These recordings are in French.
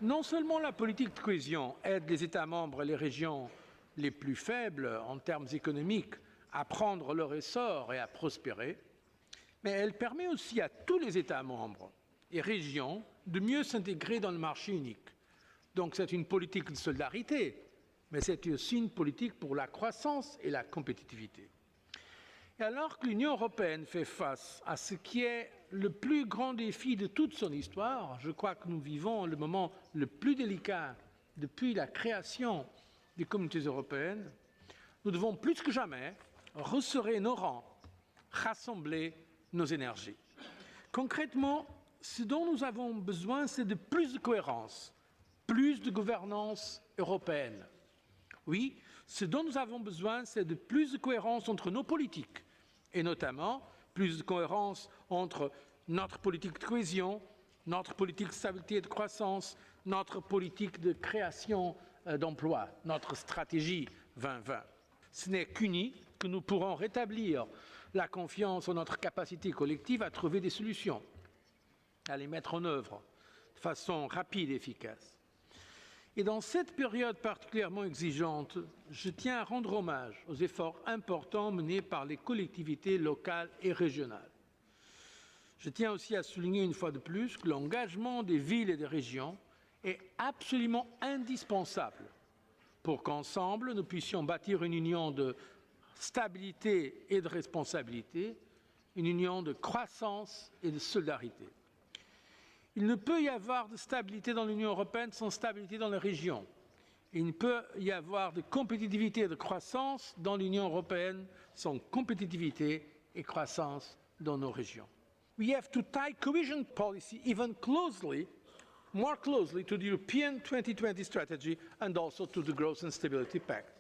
Non seulement la politique de cohésion aide les États membres et les régions les plus faibles en termes économiques à prendre leur essor et à prospérer, mais elle permet aussi à tous les États membres et régions de mieux s'intégrer dans le marché unique. Donc c'est une politique de solidarité, mais c'est aussi une politique pour la croissance et la compétitivité. Et alors que l'Union européenne fait face à ce qui est le plus grand défi de toute son histoire, je crois que nous vivons le moment le plus délicat depuis la création des communautés européennes, nous devons plus que jamais resserrer nos rangs, rassembler nos énergies. Concrètement, ce dont nous avons besoin, c'est de plus de cohérence, plus de gouvernance européenne. Oui, ce dont nous avons besoin, c'est de plus de cohérence entre nos politiques, et notamment plus de cohérence entre notre politique de cohésion, notre politique de stabilité et de croissance, notre politique de création d'emplois, notre stratégie 2020. Ce n'est qu'unis que nous pourrons rétablir la confiance en notre capacité collective à trouver des solutions, à les mettre en œuvre de façon rapide et efficace. Et dans cette période particulièrement exigeante, je tiens à rendre hommage aux efforts importants menés par les collectivités locales et régionales. Je tiens aussi à souligner une fois de plus que l'engagement des villes et des régions est absolument indispensable pour qu'ensemble nous puissions bâtir une union de stabilité et de responsabilité, une union de croissance et de solidarité. Il ne peut y avoir de stabilité dans l'Union européenne sans stabilité dans les régions. Il ne peut y avoir de compétitivité et de croissance dans l'Union européenne sans compétitivité et croissance dans nos régions. We have to tie cohesion policy even more closely to the European 2020 strategy and also to the Growth and Stability Pact.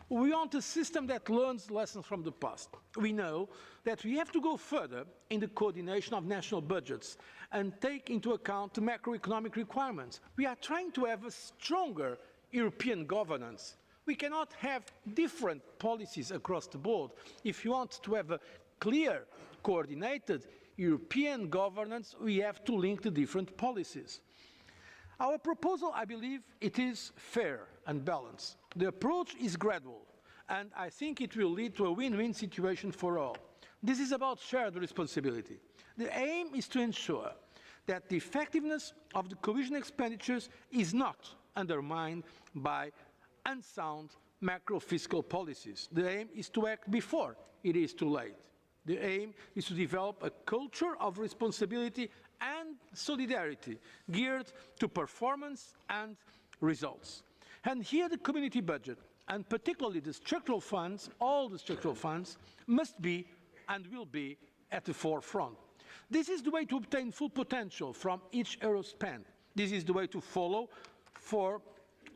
We want a system that learns lessons from the past. We know that we have to go further in the coordination of national budgets and take into account the macroeconomic requirements. We are trying to have a stronger European governance. We cannot have different policies across the board. If you want to have a clear, coordinated European governance, we have to link the different policies. Our proposal, I believe, it is fair and balanced. The approach is gradual, and I think it will lead to a win-win situation for all. This is about shared responsibility. The aim is to ensure that the effectiveness of the cohesion expenditures is not undermined by unsound macro-fiscal policies. The aim is to act before it is too late. The aim is to develop a culture of responsibility and solidarity geared to performance and results. And here the community budget, and particularly the structural funds, all the structural funds, must be and will be at the forefront. This is the way to obtain full potential from each euro spent. This is the way to follow for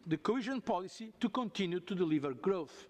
the cohesion policy to continue to deliver growth.